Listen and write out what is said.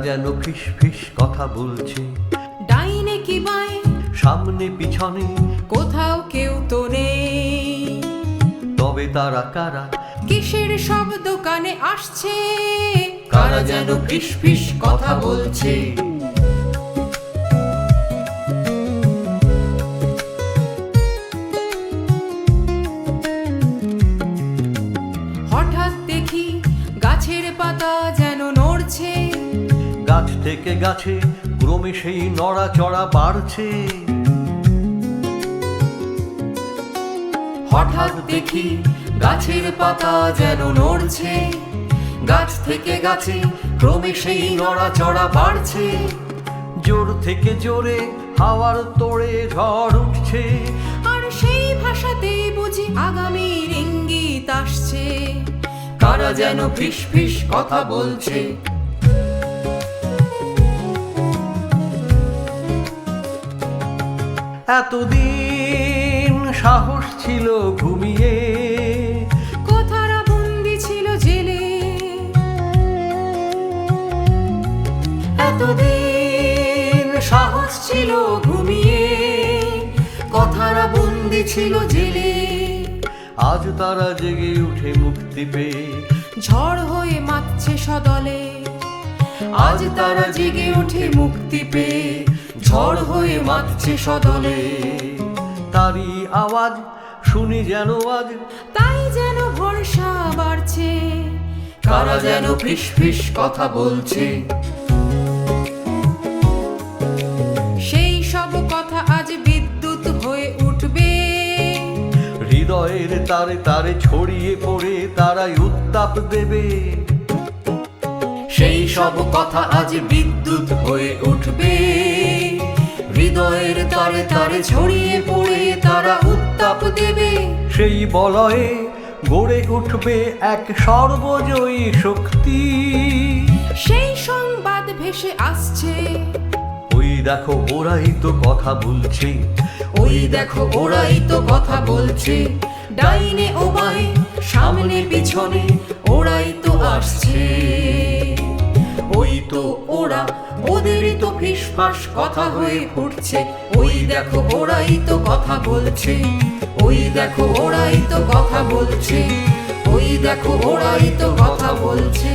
যেন ফিস ফিস কথা বলছে, ডাইনে কি বাঁয়ে, সামনে পিছনে, কোথাও কেউ তো নেই। তবে তারা কারা? কিসের শব্দ কানে আসছে, কারা যেন ফিস ফিস কথা বলছে। হঠাৎ দেখি গাছের পাতা যেন নড়ছে, গাছ থেকে গাছে ক্রমে সেই নড়াচড়া বাড়ছে। হঠাৎ দেখি গাছের পাতা যেন নড়ছে, গাছ থেকে গাছে ক্রমে সেই নড়াচড়া বাড়ছে। জোর থেকে জোরে হাওয়ার তোড়ে ঝড় উঠছে, আর সেই ভাষাতেই বুঝি আগামীর ইঙ্গিত আসছে, কারা যেন ফিস ফিস কথা বলছে। এতদিন সাহস ছিল ঘুমিয়ে, কথারা বন্দি ছিল জেলে। এতদিন সাহস ছিল ঘুমিয়ে, কথারা বন্দি ছিল জেলে। আজ তারা জেগে উঠে মুক্তি পেয়ে, ঝড় হয়ে মাতছে সদলে। আজ তারা জেগে উঠে মুক্তি পেয়ে, ঝড় হয়ে মাতছে সদলে। তারই আওয়াজ শুনি যেন আজ, তাই যেন ভরসা বাড়ছে, কারা যেন ফিস ফিস কথা বলছে। সেই সব কথা আজ বিদ্যুৎ হয়ে উঠবে, হৃদয়ের তারে তারে ছড়িয়ে পড়ে তারাই উত্তাপ দেবে। সেই সব কথা আজ বিদ্যুৎ হয়ে উঠবে, হৃদয়ের তারে তারে ছড়িয়ে পড়ে তারা উত্তাপ দেবে। সেই বলয়ে গড়ে উঠবে এক সর্বজয়ী শক্তি। সেই সংবাদ ভেসে আসছে, ওই দেখো ওরাই তো কথা বলছে, ওই দেখো ওরাই তো কথা বলছে। ডাইনে ও বাঁয়ে, সামনে পিছনে, ওরাই তো আসছে। ওই তো ওরা, ওদেরই তো ফিসফাস কথা হয়ে ফুটছে। ওই দেখো ওরাই তো কথা বলছে, ওই দেখো ওরাই তো কথা বলছে, ওই দেখো ওরাই তো কথা বলছে।